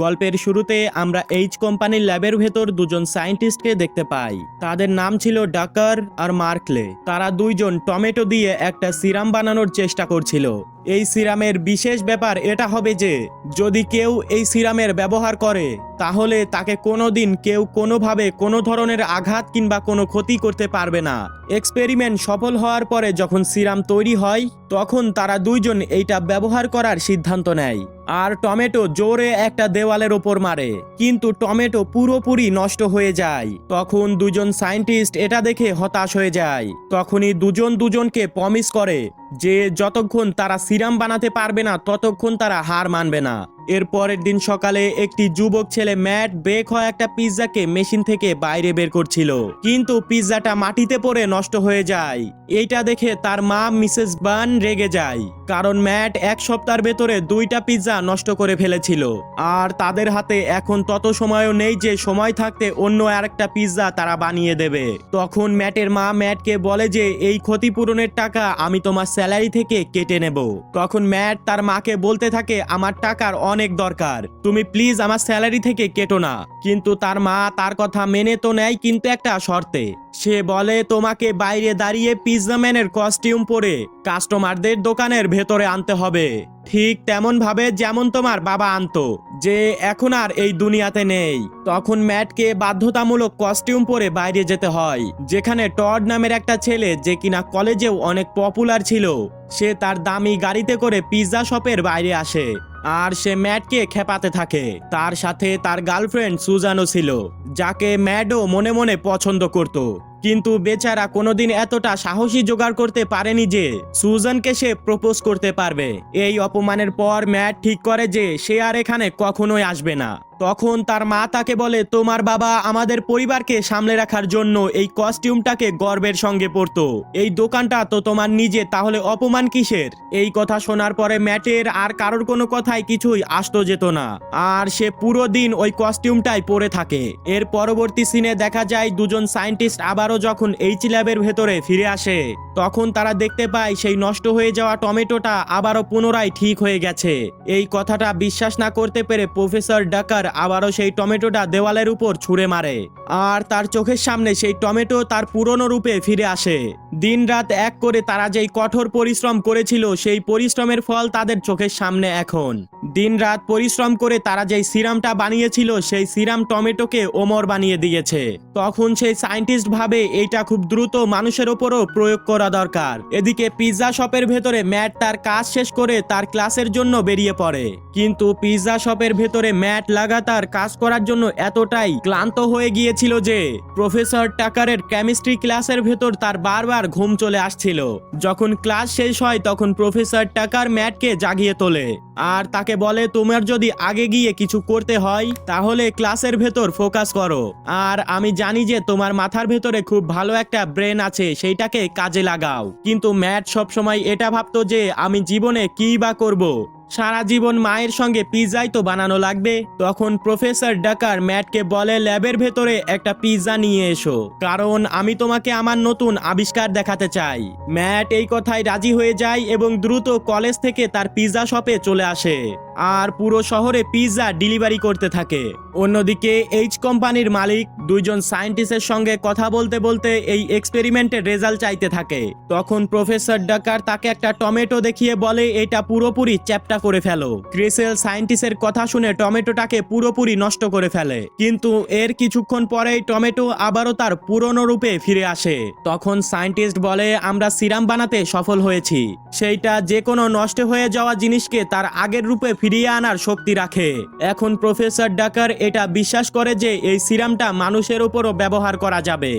গল্পের শুরুতে আমরা এইচ কোম্পানির ল্যাবের ভেতর দুজন সায়েন্টিস্টকে দেখতে পাই। তাদের নাম ছিল ডাকার আর মার্কলে। তারা দুইজন টমেটো দিয়ে একটা সিরাম বানানোর চেষ্টা করছিল। এই সিরামের বিশেষ ব্যাপার এটা হবে যে যদি কেউ এই সিরামের ব্যবহার করে তাহলে তাকে কোনোদিন কেউ কোনোভাবে কোনো ধরনের আঘাত কিংবা কোনো ক্ষতি করতে পারবে না। এক্সপেরিমেন্ট সফল হওয়ার পরে যখন সিরাম তৈরি হয় তখন তারা দুইজন এইটা ব্যবহার করার সিদ্ধান্ত নেয় আর টমেটো জোরে একটা দেওয়ালের ওপর মারে, কিন্তু টমেটো পুরোপুরি নষ্ট হয়ে যায়। তখন দুজন সায়েন্টিস্ট এটা দেখে হতাশ হয়ে যায়। তখনই দুজন দুজনকে প্রমিস করে যে যতক্ষণ তারা সিরাম বানাতে পারবে না ততক্ষণ তারা হার মানবে না। এর পরের দিন সকালে একটি যুবক ছেলে ম্যাট বেক হওয়া একটা পিৎজাকে মেশিন থেকে বাইরে বের করছিল, কিন্তু পিৎজাটা মাটিতে পড়ে নষ্ট হয়ে যায়। এইটা দেখে তার মা মিসেস বার্ন রেগে যায়, কারণ ম্যাট এক সপ্তাহের ভেতরে 2টা পিৎজা নষ্ট করে ফেলেছিল আর তাদের হাতে এখন তত সময়ও নেই যে সময় থাকতে অন্য আরেকটা পিৎজা তারা বানিয়ে দেবে। তখন ম্যাটের মা ম্যাটকে বলে যে এই ক্ষতিপূরণের টাকা আমি তোমার স্যালারি থেকে কেটে নেব। তখন ম্যাট তার মাকে বলতে থাকে আমার টাকার অনেক দরকার, তুমি প্লিজ আমার স্যালারি থেকে কেটো না। কিন্তু তার মা তার কথা মেনে তো নেয়, কিন্তু একটা শর্তে। সে বলে তোমাকে বাইরে দাঁড়িয়ে পিৎজা ম্যানের কস্টিউম পরে কাস্টমারদের দোকানের ভেতরে আনতে হবে, ঠিক তেমন ভাবে যেমন তোমার বাবা আনতো, যে এখন আর এই দুনিয়াতে নেই। তখন ম্যাটকে বাধ্যতামূলক কস্টিউম পরে বাইরে যেতে হয়, যেখানে টড নামের একটা ছেলে যে কিনা কলেজেও অনেক পপুলার ছিল, সে তার দামি গাড়িতে করে পিৎজা শপের বাইরে আসে আর সে ম্যাটকে খেপাতে থাকে। তার সাথে তার গার্লফ্রেন্ড সুজানও ছিল, যাকে ম্যাডও মনে মনে পছন্দ করত, কিন্তু বেচারা কোনোদিন এতটা সাহসী জোগাড় করতে পারেনি যে সুজানকে সে প্রপোজ করতে পারবে। এই অপমানের পর ম্যাট ঠিক করে যে সে আর এখানে কখনোই আসবে না। তখন তার মা তাকে বলে তোমার বাবা আমাদের পরিবারকে সামলে রাখার জন্য এই কস্টিউমটাকে গর্বের সঙ্গে পরতো, এই দোকানটা তো তোমার নিজে, তাহলে অপমান কিসের? এই কথা শোনার পরে ম্যাটের আর কারোর কোনো কথাই কিছুই আসতো যেত না আর সে পুরো দিন ওই কস্টিউমটাই পরে থাকে। এর পরবর্তী সিনে দেখা যায় দুজন সায়েন্টিস্ট আবারও যখন এইচ ল্যাবের ভেতরে ফিরে আসে তখন তারা দেখতে পায় সেই নষ্ট হয়ে যাওয়া টমেটোটা আবারও পুনরায় ঠিক হয়ে গেছে। এই কথাটা বিশ্বাস না করতে পেরে প্রফেসর ডাকার আবারও সেই টমেটোটা দেওয়ালের উপর ছুঁড়ে মারে আর তার চোখের সামনে সেই টমেটো তার পুরনো রূপে ফিরে আসে। দিনরাত এক করে তারা যেই কঠোর পরিশ্রম করেছিল সেই পরিশ্রমের ফল তাদের চোখের সামনে এখন। দিনরাত পরিশ্রম করে তারা যেই সিরামটা বানিয়েছিল সেই সিরাম টমেটোকে ওমর বানিয়ে দিয়েছে। তখন সেই সায়েন্টিস্ট ভাবে এইটা খুব দ্রুত মানুষের ওপরও প্রয়োগ করা দরকার। এদিকে পিৎজা শপের ভেতরে ম্যাট তার কাজ শেষ করে তার ক্লাসের জন্য বেরিয়ে পড়ে, কিন্তু পিৎজা শপের ভেতরে ম্যাট লাগাতার কাজ করার জন্য এতটাই ক্লান্ত হয়ে গিয়েছিল যে প্রফেসর টাকারের কেমিস্ট্রি ক্লাসের ভেতর তার বারবার ঘুম চলে আসছিল। যখন ক্লাস শেষ হয় তখন প্রফেসর টাকার ম্যাটকে জাগিয়ে তোলে আর তাকে বলে তোমার যদি আগে গিয়ে কিছু করতে হয় তাহলে ক্লাসের ভেতর ফোকাস করো, আর আমি জানি যে তোমার মাথার ভেতরে খুব ভালো একটা ব্রেন আছে, সেইটাকে কাজে লাগাও। কিন্তু ম্যাট সবসময় এটা ভাবতো যে আমি জীবনে কি বা করব, সারা জীবন মায়ের সঙ্গে পিৎজাই তো বানানো লাগবে। তখন প্রফেসর ডাকার ম্যাটকে বলে ল্যাবের ভেতরে একটা পিৎজা নিয়ে এসো, কারণ আমি তোমাকে আমার নতুন আবিষ্কার দেখাতে চাই। ম্যাট এই কথায় রাজি হয়ে যায় এবং দ্রুত কলেজ থেকে তার পিৎজা শপে চলে আসে আর পুরো শহরে পিৎজা ডেলিভারি করতে থাকে। অন্যদিকে এইচ কোম্পানির মালিক দুইজন সায়েন্টিস্টের সঙ্গে কথা বলতে বলতে এই এক্সপেরিমেন্টের রেজাল্ট চাইতে থাকে। তখন প্রফেসর ডাকার তাকে একটা টমেটো দেখিয়ে বলে এটা পুরোপুরি চ্যাপ্টা করে ফেলো। ক্রিসেল সায়েন্টিস্টের কথা শুনে টমেটোটাকে পুরোপুরি নষ্ট করে ফেলে, কিন্তু এর কিছুক্ষণ পরেই টমেটো আবারও তার পুরনো রূপে ফিরে আসে। তখন সায়েন্টিস্ট বলে আমরা সিরাম বানাতে সফল হয়েছি, সেইটা যে কোনো নষ্ট হয়ে যাওয়া জিনিসকে তার আগের রূপে ফিরিয়ে আনার শক্তি রাখে। এখন প্রফেসর ডাকার এটা বিশ্বাস করে যে এই সিরামটা মানুষের উপরও ব্যবহার করা যাবে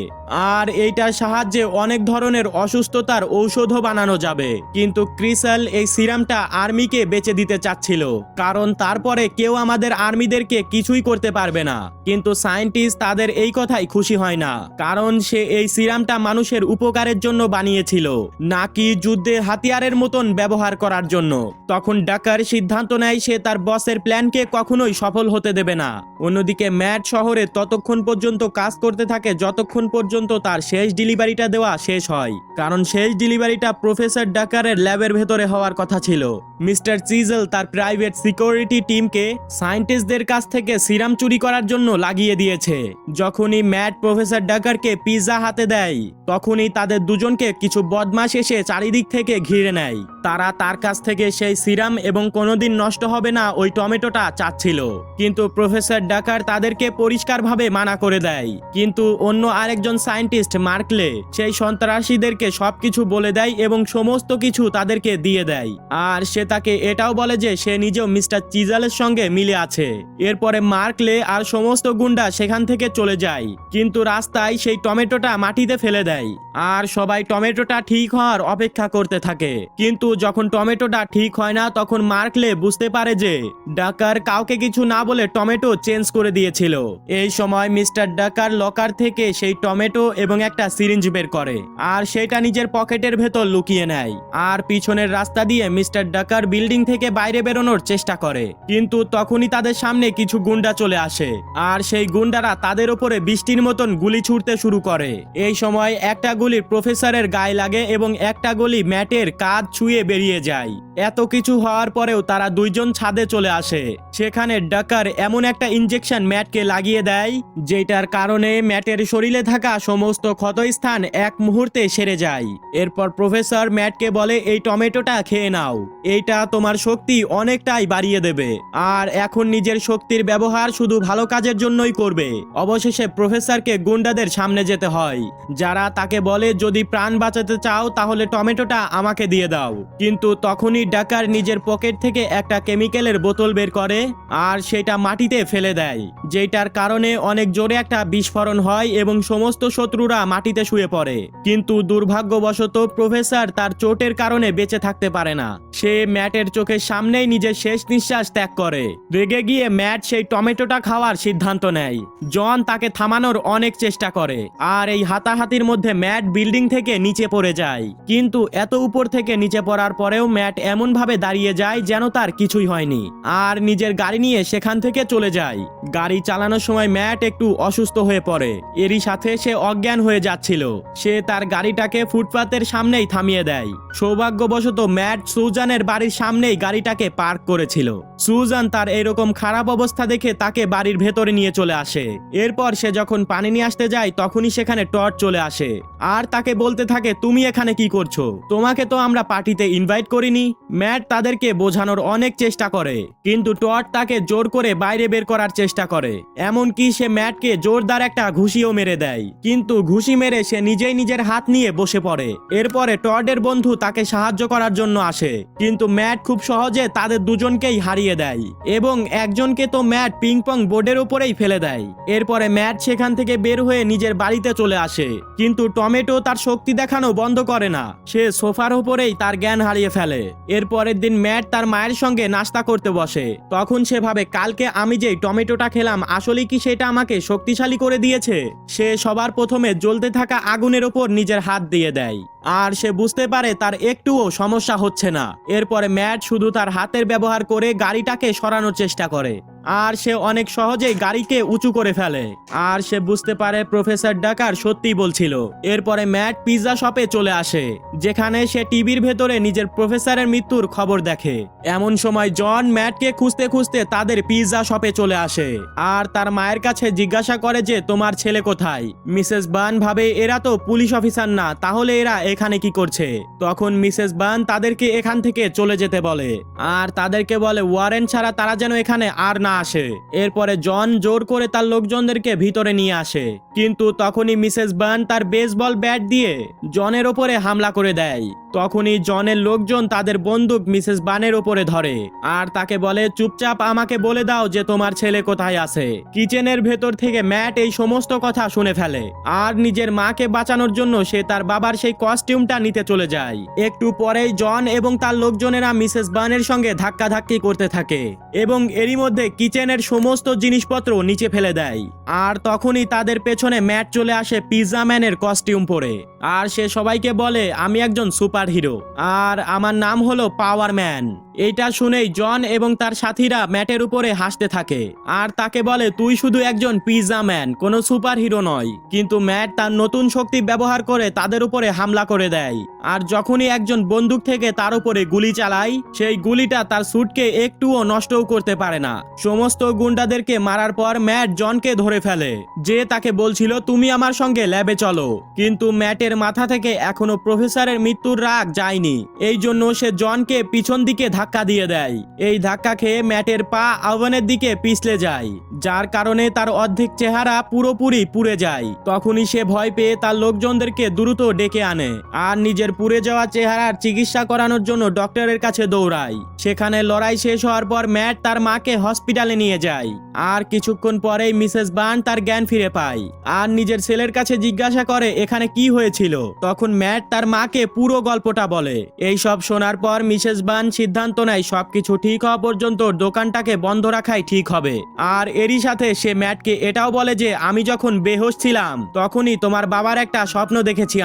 আর এইটার সাহায্যে অনেক ধরনের অসুস্থতার ঔষধও বানানো যাবে। কিন্তু ক্রিসেল এই সিরামটা আর্মিকে বেচে দিতে চাচ্ছিল, কারণ তারপরে কেউ আমাদের আর্মিদেরকে কিছুই করতে পারবে না। কিন্তু সায়েন্টিস্ট তাদের এই কথাই খুশি হয় না, কারণ সে এই সিরামটা মানুষের উপকারের জন্য বানিয়েছিল, নাকি যুদ্ধে হাতিয়ারের মতন ব্যবহার করার জন্য। তখন ডাকার সিদ্ধান্ত নেয় সে তার বসের প্ল্যানকে কখনোই সফল হতে দেবে না। অন্যদিকে ম্যাট শহরে ততক্ষণ পর্যন্ত কাজ করতে থাকে যতক্ষণ পর্যন্ত তার শেষ ডেলিভারিটা দেওয়া শেষ হয়, কারণ শেষ ডেলিভারিটা প্রফেসর ডাকারের ল্যাবের ভেতরে হওয়ার কথা ছিল। মিস্টার চিজেল তার প্রাইভেট সিকিউরিটি টিমকে সায়েন্টিস্টদের কাছ থেকে সিরাম চুরি করার জন্য লাগিয়ে দিয়েছে। যখনই ম্যাট প্রফেসর ডাকারকে পিৎজা হাতে দেয় তখনই তাদের দুজনকে কিছু বদমাশ এসে চারিদিক থেকে ঘিরে নেয়। তারা তার কাছ থেকে সেই সিরাম এবং কোনোদিন নষ্ট হবে না ওই টমেটোটা চাচ্ছিল, কিন্তু প্রফেসর ডাকার তাদেরকে পরিষ্কারভাবে মানা করে দেয়। কিন্তু অন্য আরেকজন সায়েন্টিস্ট মার্কলে সেই সন্ত্রাসীদেরকে সবকিছু বলে দেয় এবং সমস্ত কিছু তাদেরকে দিয়ে দেয়। আর সে তাকে এটাও বলে যে সে নিজেও মিস্টার চিজেলের সঙ্গে মিলে আছে। এরপরে মার্কলে আর সমস্ত গুন্ডা সেখান থেকে চলে যায়, কিন্তু রাস্তায় সেই টমেটোটা মাটিতে ফেলে দেয়। আর সবাই টমেটোটা ঠিক হওয়ার অপেক্ষা করতে থাকে। কিন্তু যখন টমেটোটা ঠিক হয় না তখন মার্কলে বুঝতে পারে যে ডাকার কাউকে কিছু না বলে টমেটো চেঞ্জ করে দিয়েছিল। এই সময় মিস্টার ডাকার লকার থেকে সেই টমেটো এবং একটা সিরিঞ্জ বের করে আর সেটা নিজের পকেটের ভেতর লুকিয়ে নেয়। আর পিছনের রাস্তা দিয়ে মিস্টার ডাকার বিল্ডিং থেকে বাইরে বেরোনোর চেষ্টা করে, কিন্তু তখনই তাদের সামনে কিছু গুন্ডা চলে আসে আর সেই গুন্ডারা তাদের উপরে বৃষ্টির মতন গুলি ছুড়তে শুরু করে। এই সময় একটা গুলি প্রফেসরের গায়ে লাগে এবং একটা গুলি ম্যাটের কাঁধ ছুঁয়ে বেরিয়ে যায়। এত কিছু হওয়ার পরেও তারা দুইজন ছাদে চলে আসে। সেখানে ডাকার এমন একটা ইনজেকশন ম্যাটকে লাগিয়ে দেয় যেটার কারণে ম্যাটের শরীরে থাকা সমস্ত ক্ষতস্থান এক মুহূর্তে সেরে যায়। এরপর প্রফেসর ম্যাটকে বলে এই টমেটোটা খেয়ে নাও, এইটা তোমার শক্তি অনেকটাই বাড়িয়ে দেবে আর এখন নিজের শক্তির ব্যবহার শুধু ভালো কাজের জন্যই করবে। অবশেষে প্রফেসরকে গুন্ডাদের সামনে যেতে হয়, যারা তাকে বলে যদি প্রাণ বাঁচাতে চাও তাহলে টমেটোটা আমাকে দিয়ে দাও। কিন্তু তখনই ডাকার নিজের পকেট থেকে একটা কেমিক্যালের বোতল বের করে আর সেটা মাটিতে ফেলে দেয়, যেটার কারণে অনেক জোরে একটা বিস্ফোরণ হয় এবং সমস্ত শত্রুরা মাটিতে শুয়ে পড়ে। কিন্তু দুর্ভাগ্যবশত প্রফেসর তার চোটের কারণে বেঁচে থাকতে পারে না। সে ম্যাটের চোখের সামনেই নিজের শেষ নিঃশ্বাস ত্যাগ করে। রেগে গিয়ে ম্যাট সেই টমেটোটা খাওয়ার সিদ্ধান্ত নেয়। জন তাকে থামানোর অনেক চেষ্টা করে আর এই হাতাহাতির মধ্যে ম্যাট বিল্ডিং থেকে নিচে পড়ে যায়। কিন্তু এত উপর থেকে নিচে পড়ার পরেও ম্যাট এমন ভাবে দাঁড়িয়ে যায় যেন তার কিছুই হয়নি আর নিজের গাড়ি নিয়ে সেখান থেকে চলে যায়। গাড়ি চালানোর সময় ম্যাট একটু অসুস্থ হয়ে পড়ে, এরই সাথে সে অজ্ঞান হয়ে যাচ্ছিল। সে তার গাড়িটাকে ফুটপাতের সামনেই থামিয়ে দেয়। সৌভাগ্যবশত ম্যাট সুজানের বাড়ির সামনেই গাড়িটাকে পার্ক করেছিল। সুজান তার এরকম খারাপ অবস্থা দেখে তাকে বাড়ির ভেতরে নিয়ে চলে আসে। এরপর সে যখন পানি নিয়ে আসতে যায় তখনই সেখানে টর্চ চলে আসে আর তাকে বলতে থাকে তুমি এখানে কি করছো, তোমাকে তো আমরা পার্টিতে ইনভাইট করিনি। ম্যাট তাদেরকে বোঝানোর অনেক চেষ্টা করে, কিন্তু টর্চ তাকে জোর করে বাইরে বের করার চেষ্টা করে। এমনকি সে ম্যাটকে জোরদার একটা ঘুষিও মেরে দেয়, কিন্তু ঘুষি মেরে সে নিজেই নিজের হাত নিয়ে বসে পড়ে। এরপরে টর্ডের বন্ধু তাকে সাহায্য করার জন্য আসে, কিন্তু ম্যাট খুব সহজে তাদের দুজনকেই হারিয়ে দেয় এবং একজনকে তো ম্যাট পিং পং বোর্ডের উপরেই ফেলে দেয়। এরপরে ম্যাট সেখান থেকে বের হয়ে নিজের বাড়িতে চলে আসে, কিন্তু টমেটো তার শক্তি দেখানো বন্ধ করে না। সে সোফার উপরেই তার জ্ঞান হারিয়ে ফেলে। এরপরের দিন ম্যাট তার মায়ের সঙ্গে নাস্তা করতে বসে। তখন সে ভাবে কালকে আমি যেই টমেটোটা খেলাম আসলে কি সেটা আমাকে শক্তিশালী করে দিয়েছে। সে সবার প্রথমে জ্বলতে থাকা আগুনের উপর নিজের হাত দিয়ে দেয় আর সে বুঝতে পারে তার একটুও সমস্যা হচ্ছে না। এরপরে ম্যাট শুধু তার হাতের ব্যবহার করে গাড়িটাকে সরানোর চেষ্টা করে আর সে অনেক সহজেই গাড়িকে উঁচু করে ফেলে আর সে বুঝতে পারে প্রফেসর ডাকার সত্যিই বলছিল। এরপরে ম্যাট পিৎজা শপে চলে আসে, যেখানে সে টিভির ভেতরে নিজের প্রফেসরের মৃত্যুর খবর দেখে। এমন সময় জন ম্যাটকে খুঁজতে খুঁজতে তাদের পিৎজা শপে চলে আসে আর তার মায়ের কাছে জিজ্ঞাসা করে যে তোমার ছেলে কোথায়। মিসেস বান ভাবে এরা তো পুলিশ অফিসার না, তাহলে এরা এখানে কি করছে। তখন মিসেস বান তাদেরকে এখান থেকে চলে যেতে বলে আর তাদেরকে বলে ওয়ারেন্ট ছাড়া তারা যেন এখানে আর না আসে। এরপরে জন জোর করে তার লোকজনদেরকে ভিতরে নিয়ে আসে, কিন্তু তখনই মিসেস বান তার বেসবল ব্যাট দিয়ে জনের ওপরে হামলা করে দেয়। তখনই জনের লোকজন তাদের বন্দুক মিসেস বানের ওপরে ধরে আর তাকে বলে চুপচাপ আমাকে বলে দাও যে তোমার ছেলে কোথায় আছে। কিচেনের ভেতর থেকে ম্যাট এই সমস্ত কথা শুনে ফেলে আর নিজের মাকে বাঁচানোর জন্য সে তার বাবার সেই কস্টিউমটা নিতে চলে যায়। একটু পরেই জন এবং তার লোকজনেরা মিসেস বানের সঙ্গে ধাক্কাধাক্কি করতে থাকে এবং এরই মধ্যে কিচেনের সমস্ত জিনিসপত্র নিচে ফেলে দেয়। আর তখনই তাদের পেছনে ম্যাট চলে আসে পিৎজা ম্যানের কস্টিউম পরে আর সে সবাইকে বলে আমি একজন সুপার হিরো আর আমার নাম হলো পাওয়ার ম্যান। এইটা শুনেই জন এবং তার সাথীরা ম্যাটের উপরে হাসতে থাকে আর তাকে বলে তুই শুধু একজন পিৎজা ম্যান, কোনো সুপার হিরো নয়। কিন্তু ম্যাট তার নতুন শক্তি ব্যবহার করে তাদের উপরে হামলা করে দেয় আর যখনই একজন বন্দুক থেকে তার উপরে গুলি চালায় সেই গুলিটা তার স্যুটকে একটুও নষ্টও করতে পারে না। সমস্ত গুন্ডাদেরকে মারার পর ম্যাট জনকে ধরে ফেলে, যে তাকে বলছিল তুমি আমার সঙ্গে ল্যাবে চলো। কিন্তু ম্যাটের মাথা থেকে এখনো প্রফেসরের মৃত্যুর রাগ যায়নি, এই জন্য সে জনকে পিছন দিকে ধাক্কা দিয়ে দেয়। এই ধাক্কা খেয়ে ম্যাটের পা আগুনের দিকে পিছলে যায়, যার কারণে তার অর্ধেক চেহারা পুরোপুরি পুড়ে যায়। তখনই সে ভয় পেয়ে তার লোকজনদেরকে দ্রুত ডেকে আনে আর নিজের পুড়ে যাওয়া চেহারার চিকিৎসা করানোর জন্য ডক্টরের কাছে দৌড়ায়। সেখানে লড়াই শেষ হওয়ার পর ম্যাট তার মাকে হসপিটালে নিয়ে যায় আর কিছুক্ষণ পরেই মিসেস বার্ন তার জ্ঞান ফিরে পায় আর নিজের ছেলের কাছে জিজ্ঞাসা করে এখানে কি হয়েছিল। তখন ম্যাট তার মাকে পুরো গল্পটা বলে। এই সব শোনার পর মিসেস বার্ন সিদ্ধান্ত নেয় সবকিছু ঠিক হওয়া পর্যন্ত দোকানটাকে বন্ধ রাখাই ঠিক হবে। আর এরই সাথে সে ম্যাটকে এটাও বলে যে আমি যখন বেহোশ ছিলাম তখনই তোমার বাবার একটা স্বপ্ন দেখেছি,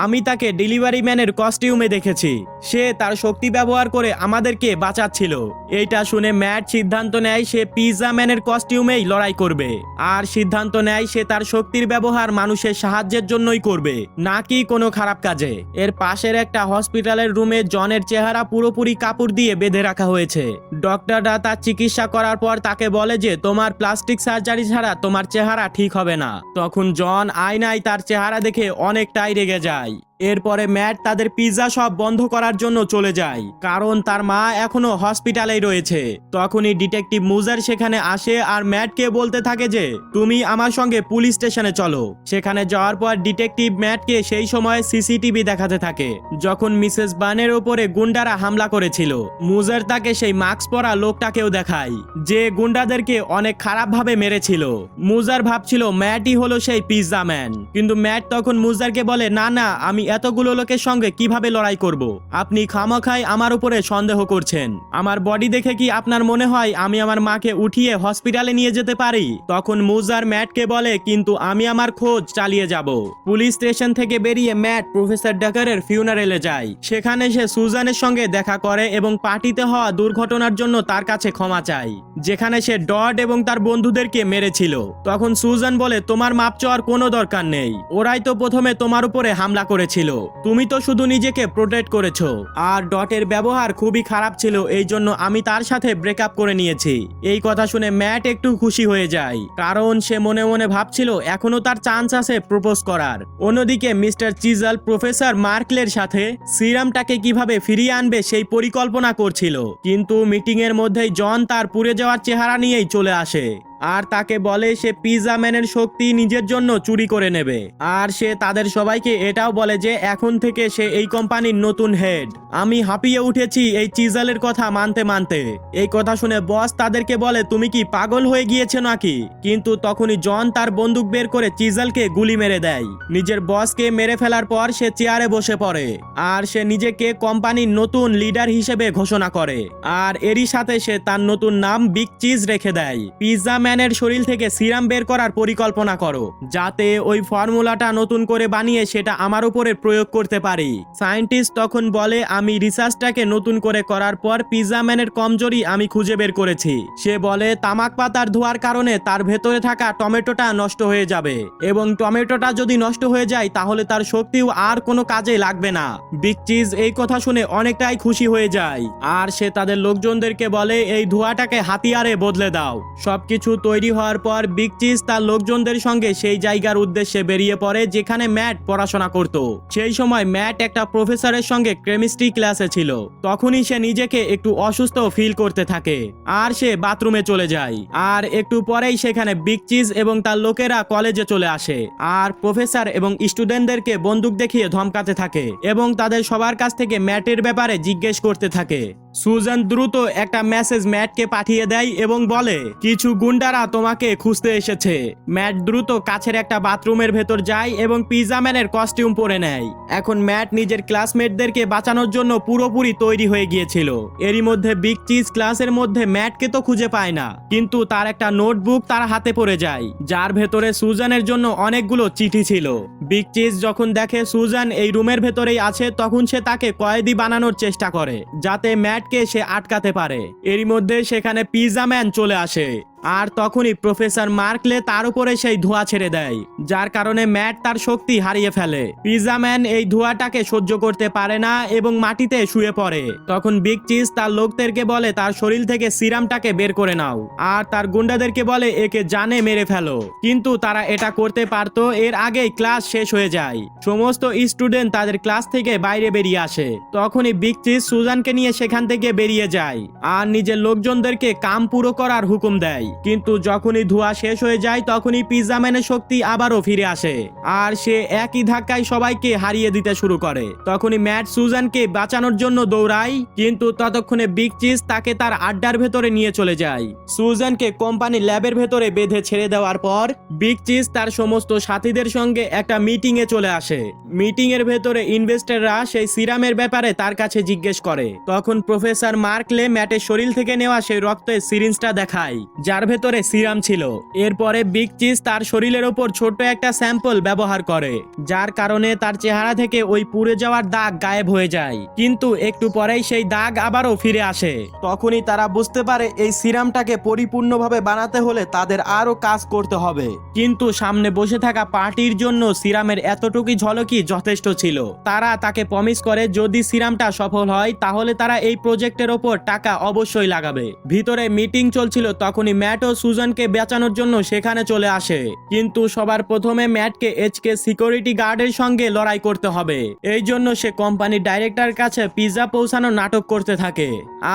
আমি তাকে ডেলিভারি ম্যানের কস্টিউমে দেখেছি, সে তার শক্তি ব্যবহার করে আমাদেরকে বাঁচাচ্ছিল। এইটা শুনে ম্যাট সিদ্ধান্ত নেয় সে পিৎজা ম্যানের কস্টিউমেই লড়াই করবে আর সিদ্ধান্ত নেয় সে তার শক্তির ব্যবহার মানুষের সাহায্যের জন্যই করবে, নাকি কোনো খারাপ কাজে। এর পাশের একটা হসপিটালের রুমে জনের চেহারা পুরোপুরি কাপড় দিয়ে বেঁধে রাখা হয়েছে। ডক্টররা তার চিকিৎসা করার পর তাকে বলে যে তোমার প্লাস্টিক সার্জারি ছাড়া তোমার চেহারা ঠিক হবে না। তখন জন আয়নায় তার চেহারা দেখে অনেকটাই রেগে যায়। এরপরে ম্যাট তাদের পিৎজা শপ বন্ধ করার জন্য চলে যায়, কারণ তার মা এখনো হসপিটালেই রয়েছে। তখনই ডিটেকটিভ মুজার সেখানে আসে আর ম্যাটকে বলতে থাকে যে তুমি আমার সঙ্গে পুলিশ স্টেশনে চলো। সেখানে যাওয়ার পর ডিটেকটিভ ম্যাটকে সেই সময় সিসিটিভি দেখাতে থাকে যখন মিসেস বার্নের উপরে গুন্ডারা হামলা করেছিল। মুজার তাকে সেই মাস্ক পরা লোকটাকেও দেখায় যে গুন্ডাদেরকে অনেক খারাপভাবে মেরেছিল। মুজার ভাবছিল ম্যাটই হলো সেই পিৎজা ম্যান, কিন্তু ম্যাট তখন মুজারকে বলে না না, আমি এতগুলো লোকের সঙ্গে কিভাবে লড়াই করব? আপনি খামখাই আমার উপরে সন্দেহ করছেন। আমার বডি দেখে কি আপনার মনে হয় আমি আমার মাকে উঠিয়ে হসপিটালে নিয়ে যেতে পারি? তখন মুজার ম্যাটকে বলে কিন্তু আমি আমার খোঁজ চালিয়ে যাব। পুলিশ স্টেশন থেকে বেরিয়ে ম্যাট প্রফেসর ডাকারের ফিউনারেলে যায়। সেখানে সে সুজানের সঙ্গে দেখা করে এবং পার্টিতে হওয়া দুর্ঘটনার জন্য তার কাছে ক্ষমা চায়, যেখানে সে ডড এবং তার বন্ধুদেরকে মেরেছিল। তখন সুজান বলে তোমার মাপ চাওয়ার কোনো দরকার নেই, ওরাই তো প্রথমে তোমার উপরে হামলা করেছিল, তুমি তো শুধু নিজেকে প্রোটেক্ট করেছো। আর ডটের ব্যবহার খুবই খারাপ ছিল, এই জন্য আমি তার সাথে ব্রেকআপ করে নিয়েছি। এই কথা শুনে ম্যাট একটু খুশি হয়ে যায়, কারণ সে মনে মনে ভাবছিল এখনো তার চান্স আছে প্রপোজ করার। অন্যদিকে মিস্টার চিজল প্রফেসর মার্কলের সাথে সিরামটাকে কিভাবে ফিরিয়ে আনবে সেই পরিকল্পনা করছিল, কিন্তু মিটিং এর মধ্যেই জন তার পুড়ে যাওয়ার চেহারা নিয়েই চলে আসে আর তাকে বলে সে পিৎজা ম্যানের শক্তি নিজের জন্য চুরি করে নেবে। আর সে তাদের সবাইকে এটাও বলে যে এখন থেকে সে এই কোম্পানির নতুন হেড। আমি হাঁপিয়ে উঠেছি এই চিজলের কথা মানতে মানতে। এই কথা শুনে বস তাদেরকে বলে তুমি কি পাগল হয়ে গিয়েছো নাকি? কিন্তু তখনই জন তার বন্দুক বের করে চিজলকে গুলি মেরে দেয়। নিজের বসকে মেরে ফেলার পর সে চেয়ারে বসে পড়ে আর সে নিজেকে কোম্পানির নতুন লিডার হিসেবে ঘোষণা করে। আর এরই সাথে সে তার নতুন নাম বিগ চিজ রেখে দেয়। পিৎজা ম্যানের শরীর থেকে সিরাম বের করার পরিকল্পনা করো, যাতে ওই ফর্মুলাটা নতুন করে বানিয়ে সেটা আমার উপরে প্রয়োগ করতে পারি। সায়েন্টিস্ট তখন বলে আমি রিসার্চটাকে নতুন করে করার পর পিৎজা ম্যানের কমজোরি আমি খুঁজে বের করেছি। সে বলে তামাক পাতার ধোয়ার কারণে তার ভেতরে থাকা টমেটোটা নষ্ট হয়ে যাবে এবং টমেটোটা যদি নষ্ট হয়ে যায় তাহলে তার শক্তিও আর কোনো কাজে লাগবে না। বিগ চিজ এই কথা শুনে অনেকটাই খুশি হয়ে যায় আর সে তাদের লোকজনদেরকে বলে এই ধোঁয়াটাকে হাতিয়ারে বদলে দাও। সবকিছু তৈরি হওয়ার পর বিগ চিজ তার লোকজনদের সঙ্গে সেই জায়গার উদ্দেশ্যে বেরিয়ে পড়ে যেখানে ম্যাট পড়াশোনা করত। সেই সময় ম্যাট একটা প্রফেসরের সঙ্গে কেমিস্ট্রি ক্লাসে ছিল। তখনই সে নিজেকে একটু অসুস্থ ফিল করতে থাকে আর সে বাথরুমে চলে যায়। আর একটু পরেই সেখানে বিগ চিজ এবং তার লোকেরা কলেজে চলে আসে আর প্রফেসর এবং স্টুডেন্টদেরকে বন্দুক দেখিয়ে ধমকাতে থাকে এবং তাদের সবার কাছ থেকে ম্যাটের ব্যাপারে জিজ্ঞেস করতে থাকে। সুজান দ্রুত একটা মেসেজ ম্যাটকে পাঠিয়ে দেয় এবং বলে কিছু গুন্ডা পিজারা তোমাকে খুঁজতে এসেছে। ম্যাট দ্রুত কাছের একটা বাথরুমের ভেতর যায় এবং পিজা ম্যানের কস্টিউম পরে নেয়। এখন ম্যাট নিজের ক্লাসমেটদেরকে বাঁচানোর জন্য পুরোপুরি তৈরি হয়ে গিয়েছিল। এরই মধ্যে বিগ চিজ ক্লাসের মধ্যে ম্যাটকে তো খুঁজে পায় না, কিন্তু তার একটা নোটবুক তার হাতে পড়ে যায়, যার ভেতরে সুজানের জন্য অনেকগুলো চিঠি ছিল। বিগ চিজ যখন দেখে সুজান এই রুমের ভেতরেই আছে, তখন সে তাকে কয়েদি বানানোর চেষ্টা করে যাতে ম্যাটকে সে আটকাতে পারে। এরই মধ্যে সেখানে পিজা ম্যান চলে আসে, আর তখনই প্রফেসর মার্কলে তার উপরে সেই ধোঁয়া ছেড়ে দেয়, যার কারণে ম্যাট তার শক্তি হারিয়ে ফেলে। পিজা ম্যান এই ধোঁয়াটাকে সহ্য করতে পারে না এবং মাটিতে শুয়ে পড়ে। তখন বিগ চিজ তার লোকদেরকে বলে তার শরীর থেকে সিরামটাকে বের করে নাও, আর তার গুন্ডাদেরকে বলে একে জানে মেরে ফেলো, কিন্তু তারা এটা করতে পারতো এর আগেই ক্লাস শেষ হয়ে যায়। সমস্ত স্টুডেন্ট তাদের ক্লাস থেকে বাইরে বেরিয়ে আসে। তখনই বিগ চিজ সুজানকে নিয়ে সেখান থেকে বেরিয়ে যায় আর নিজের লোকজনদেরকে কাম পুরো করার হুকুম দেয়। কিন্তু যখনই ধোঁয়া শেষ হয়ে যায় তখনই পিজা ম্যানের শক্তি আবারও ফিরে আসে, আর সে একই ধাক্কায় সবাইকে হারিয়ে দিতে শুরু করে। তখনই ম্যাট সুজানকে বাঁচানোর জন্য দৌড়ায়, কিন্তু ততক্ষণে বিগ চিজ তাকে তার আড্ডার ভেতরে নিয়ে চলে যায়। সুজানকে কোম্পানি ল্যাবের ভেতরে বেঁধে ছেড়ে দেওয়ার পর বিগ চিজ তার সমস্ত সাথীদের সঙ্গে একটা মিটিং এ চলে আসে। মিটিং এর ভেতরে ইনভেস্টররা সেই সিরামের ব্যাপারে তার কাছে জিজ্ঞেস করে। তখন প্রফেসর মার্কলে ম্যাটের শরীর থেকে নেওয়া সেই রক্তের সিরিঞ্জটা দেখায়, যার ভেতরে সিরাম ছিল। এরপরে বিগ চিজ তার শরীরের ওপর ছোট্ট একটা স্যাম্পল ব্যবহার করে, যার কারণে তার চেহারা থেকে ওই পুড়ে যাওয়ার দাগ গায়েব হয়ে যায়। কিন্তু একটু পরেই সেই দাগ আবারও ফিরে আসে। তখনই তারা বুঝতে পারে এই সিরামটাকে পরিপূর্ণভাবে বানাতে হলে তাদের আরো কাজ করতে হবে। কিন্তু সামনে বসে থাকা পার্টির জন্য সিরামের এতটুকুই ঝলকই যথেষ্ট ছিল। তারা তাকে প্রমিস করে যদি সিরামটা সফল হয় তাহলে তারা এই প্রজেক্টের ওপর টাকা অবশ্যই লাগাবে। ভিতরে মিটিং চলছিল, তখনই ম্যাট ও সুজানকে বাঁচানোর জন্য সেখানে চলে আসে। কিন্তু সবার প্রথমে ম্যাটকে এইচকে সিকিউরিটি গার্ডের সঙ্গে লড়াই করতে হবে। এই জন্য সে কোম্পানির ডাইরেক্টরের কাছে পিৎজা পৌঁছানোর নাটক করতে থাকে,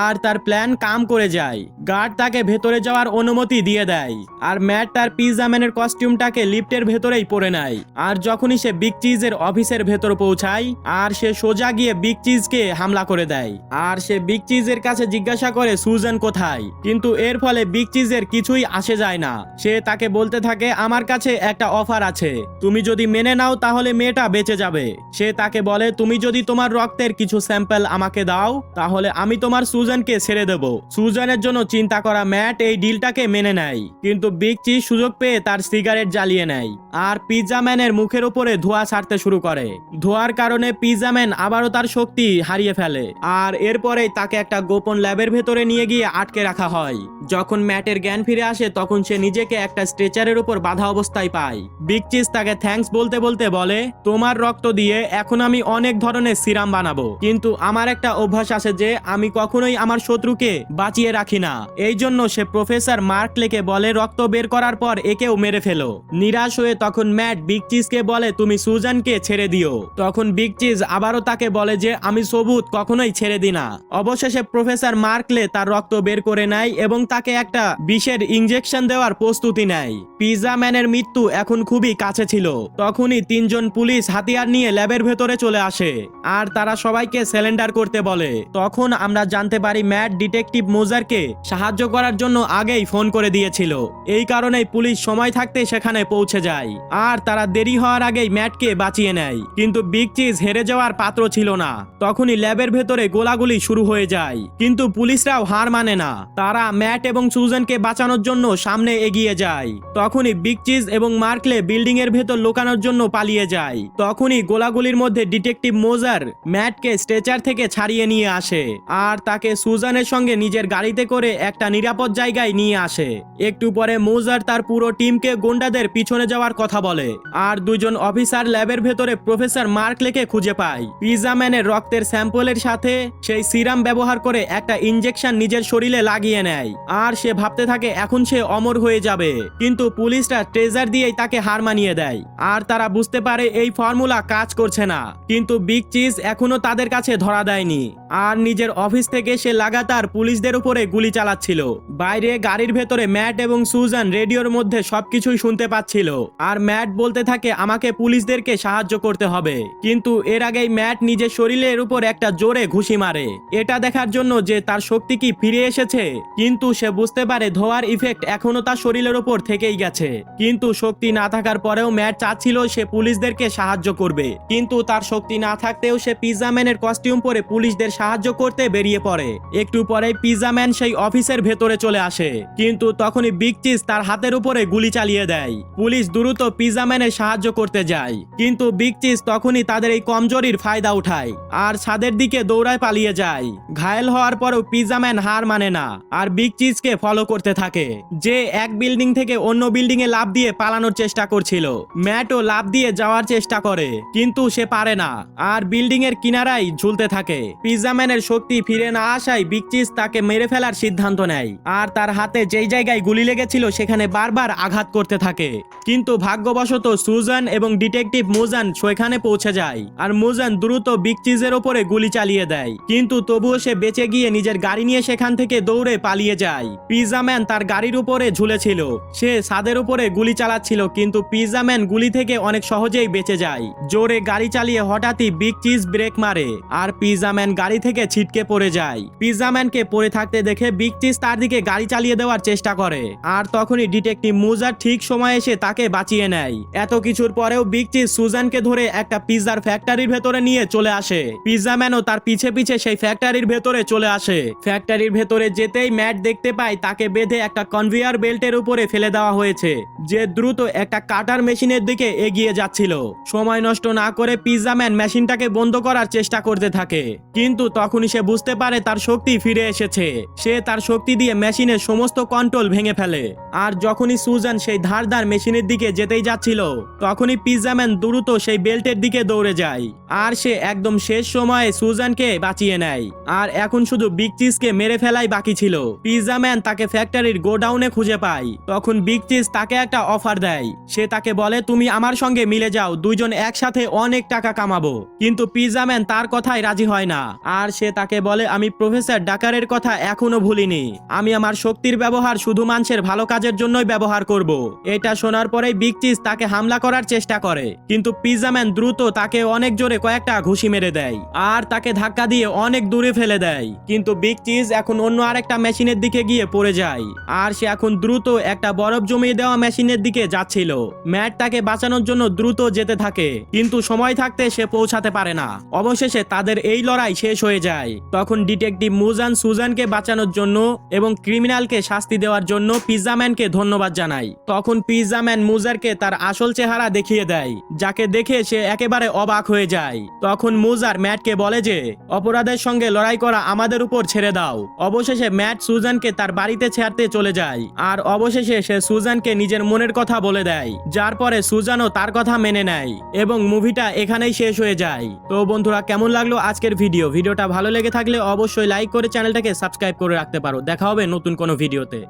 আর তার প্ল্যান কাম করে যায়। গার্ড তাকে ভেতরে যাওয়ার অনুমতি দিয়ে দেয়, আর ম্যাট তার পিৎজা ম্যানের কস্টিউমটাকে লিফটের ভেতরেই পরে নেয়। আর যখনই সে বিগ চিজের অফিসের ভেতর পৌঁছায়, আর সে সোজা গিয়ে বিগ চিজকে হামলা করে দেয়। আর সে বিগ চিজের কাছে জিজ্ঞাসা করে সুজান কোথায়, কিন্তু এর ফলে বিগ চিজের কিছুই আসে যায় না। সে তাকে বলতে থাকে আমার কাছে একটা অফার আছে, তুমি যদি মেনে নাও তাহলে মেয়েটা বেঁচে যাবে। সে তাকে বলে তুমি যদি তোমার রক্তের কিছু স্যাম্পল আমাকে দাও তাহলে আমি তোমার সুজানকে ছেড়ে দেব। সুজানের জন্য চিন্তা করা ম্যাট এই ডিলটাকে মেনে নেয়, কিন্তু বিগ চিজ সুযোগ পেয়ে তার সিগারেট জ্বালিয়ে নেয়, আর পিৎজা ম্যানের মুখের উপরে ধোঁয়া ছাড়তে শুরু করে। ধোঁয়ার কারণে পিৎজা ম্যান আবারও তার শক্তি হারিয়ে ফেলে, আর এরপরেই তাকে একটা গোপন ল্যাবের ভেতরে নিয়ে গিয়ে আটকে রাখা হয়। যখন ম্যাটের জ্ঞান ফিরে আসে তখন সে নিজেকে একটা স্ট্রেচারের উপর বাঁধা অবস্থায় পায়। বিগ চিজ তাকে থ্যাঙ্কস বলতে বলতে বলে তোমার রক্ত দিয়ে এখন আমি অনেক ধরনের সিরাম বানাবো, কিন্তু আমার একটা অভ্যাস আছে যে আমি কখনোই আমার শত্রুকে বাঁচিয়ে রাখি না। এই জন্য সে প্রফেসর মার্কলেকে বলে রক্ত বের করার পর একেও মেরে ফেলো। নিরাশ হয়ে তখন ম্যাট বিগ চিজকে বলে তুমি সুজানকে ছেড়ে দিও। তখন বিগ চিজ আবারও তাকে বলে যে আমি সবুত কখনোই ছেড়ে দিই না। অবশেষে প্রফেসর মার্কলে তার রক্ত বের করে নেয় এবং তাকে একটা বিষের ইনজেকশন দেওয়ার প্রস্তুতি নেয়। পিৎজা ম্যানের মৃত্যু এখন খুবই কাছে ছিল। তখনই তিনজন পুলিশ হাতিয়ার নিয়ে ল্যাবের ভেতরে চলে আসে, আর তারা সবাইকে সারেন্ডার করতে বলে। তখন আমরা জানতে পারি ম্যাট ডিটেকটিভ মোজারকে সাহায্য করার জন্য আগেই ফোন করে দিয়েছিল। এই কারণেই পুলিশ সময় থাকতে সেখানে পৌঁছে যায়, আর তারা দেরি হওয়ার আগেই ম্যাটকে বাঁচিয়ে নেয়। কিন্তু বিগ চিজ হেরে যাওয়ার পাত্র ছিল না। তখনই ল্যাবের ভেতরে গোলাগুলি শুরু হয়ে যায়, কিন্তু পুলিশরাও হার মানে না। তারা ম্যাট এবং সুজানকে বাঁচানোর জন্য সামনে এগিয়ে যায়। তখনই বিগ চিজ এবং মার্কলে বিল্ডিং এর ভেতর লুকানোর জন্য পালিয়ে যায়। তখনই গোলাগুলির মধ্যে ডিটেকটিভ মোজার ম্যাটকে স্ট্রেচার থেকে ছাড়িয়ে নিয়ে আসে, আর তাকে সুজানের সঙ্গে নিজের গাড়িতে করে একটা নিরাপদ জায়গায় নিয়ে আসে। একটু পরে মোজার তার পুরো টিমকে গুন্ডাদের পিছনে যাওয়ার কথা বলে, আর দুজন অফিসার ল্যাবের ভেতরে প্রফেসর মার্কলেকে খুঁজে পায়। পিৎজা ম্যানের রক্তের স্যাম্পলের সাথে সেই সিরাম ব্যবহার করে একটা ইনজেকশন নিজের শরীরে লাগিয়ে নেয়, আর সে ভাবতে থাকে এখন সে অমর হয়ে যাবে। কিন্তু পুলিশরা ট্রেজার দিয়েই তাকে হার মানিয়ে দেয়, আর তারা বুঝতে পারে এই ফর্মুলা কাজ করছে না। কিন্তু বিগ চিজ এখনো তাদের কাছে ধরা দেয়নি, আর নিজের অফিস থেকে সে লাগাতার পুলিশদের উপরে গুলি চালাচ্ছিল। বাইরে গাড়ির ভেতরে ম্যাট এবং সুজান রেডিওর মধ্যে সবকিছুই শুনতে পাচ্ছিল। আর ম্যাট বলতে থাকে আমাকে পুলিশদেরকে সাহায্য করতে হবে, কিন্তু এর আগেই ম্যাট নিজের শরীরের উপর একটা জোরে ঘুষি মারে, এটা দেখার জন্য যে তার শক্তি কি ফিরে এসেছে। কিন্তু সে বুঝতে পারে ধোয়ার ইফেক্ট এখনো তার শরীরের উপর থেকেই গেছে। কিন্তু শক্তি না থাকার পরেও ম্যাট চাচ্ছিল সে পুলিশদেরকে সাহায্য করবে, কিন্তু তার শক্তি না থাকতেও সে পিৎজা ম্যানের কস্টিউম পরে পুলিশদের সাহায্য করতে বেরিয়ে পড়ে। একটু পরেই পিৎজা ম্যান সেই অফিসের ভেতরে চলে আসে, কিন্তু তখনই বিগ চিজ তার হাতের উপরে গুলি চালিয়ে দেয়। পুলিশ দ্রুত পিৎজা ম্যানের সাহায্য করতে যায়, কিন্তু বিগ চিজ তখনই তাদের এই কমজোরির ফায়দা উঠায় আর ছাদের দিকে দৌড়ায় পালিয়ে যায়। ঘায়েল হওয়ার পরেও পিৎজা ম্যান হার মানে না আর বিগ চিজকে ফলো করতে থাকে, যে এক বিল্ডিং থেকে অন্য বিল্ডিং এ লাফ দিয়ে পালানোর চেষ্টা করছিল। ম্যাটও লাফ দিয়ে যাওয়ার চেষ্টা করে, কিন্তু সে পারে না আর বিল্ডিং এর কিনারায় ঝুলতে থাকে। পিৎজা ম্যানের শক্তি ফিরে না আসায় বিগ চিজ তাকে মেরে ফেলার সিদ্ধান্ত নেয় আর তার হাতে যেই জায়গায় গুলি লেগেছিল সেখানে বারবার আঘাত করতে থাকে। কিন্তু ভাগ্যবশত সুজান এবং ডিটেকটিভ মুজান সেখানে পৌঁছে যায় আর মুজান দ্রুত বিগ চিজের ওপরে গুলি চালিয়ে দেয়, কিন্তু তবুও সে বেঁচে গিয়ে নিজের গাড়ি নিয়ে সেখান থেকে দৌড়ে পালিয়ে যায়। পিৎজা ম্যান তার গাড়ির উপরে ঝুলেছিল, সে ছাদের উপরে গুলি চালাচ্ছিল, কিন্তু পিৎজা ম্যান গুলি থেকে অনেক সহজেই বেঁচে যায়। জোরে গাড়ি চালিয়ে হঠাৎই বিগ চিজ ব্রেক মারে আর পিৎজা ম্যান গাড়ি থেকে ছিটকে পড়ে যায়। পিৎজা ম্যানকে পড়ে থাকতে দেখে বিগ চিজ তার দিকে গাড়ি চালিয়ে দেওয়ার চেষ্টা করে আর তখনই ডিটেকটিভ মুজার ঠিক সময় এসে তাকে বাঁচিয়ে নেয়। এত কিছুর পরেও বিগ চিজ সুজানকে ধরে একটা পিৎজার ফ্যাক্টরির ভেতরে নিয়ে চলে আসে। পিৎজা ম্যানও তার পিছে পিছে সেই ফ্যাক্টরির ভেতরে চলে আসে। ফ্যাক্টরির ভেতরে যেতেই ম্যাট দেখতে পায় তাকে বেঁধে একটা কনভেয়ার বেল্টের উপরে ফেলে দেওয়া হয়েছে, যে দ্রুত একটা কাটার মেশিনের দিকে এগিয়ে যাচ্ছিল। সময় নষ্ট না করে পিৎজা ম্যান মেশিনটাকে বন্ধ করার চেষ্টা করতে থাকে, কিন্তু তখনই সে বুঝতে পারে তার শক্তি ফিরে এসেছে। সে তার শক্তি দিয়ে মেশিনের সমস্ত কন্ট্রোল ভেঙে ফেলে আর যখনই সুজান সেই ধারদার মেশিনের দিকে যেতেই যাচ্ছিল তখনই পিৎজা ম্যান দ্রুত সেই বেল্টের দিকে দৌড়ে যায় আর সে একদম শেষ সময়ে সুজানকে বাঁচিয়ে নেয়। আর এখন শুধু বিগ চিজকে মেরে ফেলাই বাকি ছিল। পিৎজা ম্যান তাকে ফ্যাক্টরির গোডাউনে খুঁজে পায়, তখন বিগ চিজ তাকে একটা অফার দেয়। সে তাকে বলে তুমি আমার সঙ্গে মিলে যাও, দুইজন একসাথে অনেক টাকা কামাবো। কিন্তু পিৎজা ম্যান তার কথায় রাজি হয় না আর সে তাকে বলে আমি প্রফেসর ডাকারের কথা এখনো ভুলিনি, আমি আমার শক্তির ব্যবহার শুধু মানুষের ভালো কাজের জন্যই ব্যবহার করব। এটা শোনার পরেই বিগ চিজ তাকে হামলা করার চেষ্টা করে, কিন্তু পিৎজা ম্যান দ্রুত তাকে অনেক জোরে কয়েকটা ঘুষি মেরে দেয় আর তাকে ধাক্কা দিয়ে অনেক দূরে ফেলে দেয়। কিন্তু বিগ চিজ এখন অন্য আরেকটা মেশিনের দিকে গিয়ে পড়ে যায় আর সে এখন দ্রুত একটা বরফ জমিয়ে দেওয়া মেশিনের দিকে যাচ্ছিল। ম্যাট তাকে বাঁচানোর জন্য দ্রুত যেতে থাকে, কিন্তু সময় থাকতে সে পৌঁছাতে পারে না। অবশেষে তাদের এই লড়াই শেষ হয়ে যায়। তখন ডিটেকটিভ মুজান সুজানকে বাঁচানোর জন্য এবং ক্রিমিনালকে শাস্তি দেওয়ার জন্য পিৎজা ম্যানকে ধন্যবাদ জানায়। তখন পিৎজা ম্যান মুজারকে তার আসল চেহারা দেখিয়ে দেয়, যাকে দেখে সে একেবারে অবাক হয়ে যায়। তখন মুজার ম্যাটকে বলে যে অপরাধের সঙ্গে লড়াই করা আমাদের উপর ছেড়ে দাও। অবশেষে ম্যাট সুজানকে তার বাড়িতে ছাড়তে চলে যায় আর অবশেষে সে সুজানকে নিজের মনের কথা বলে দেয়, যার পরে সুজানও তার কথা মেনে নেয় এবং মুভিটা এখানেই শেষ হয়ে যায়। তো বন্ধুরা, কেমন লাগলো আজকের ভিডিওটা ভালো লেগে থাকলে অবশ্যই লাইক করে চ্যানেলটাকে সাবস্ক্রাইব করে রাখতে পারো। দেখা হবে নতুন কোনো ভিডিওতে।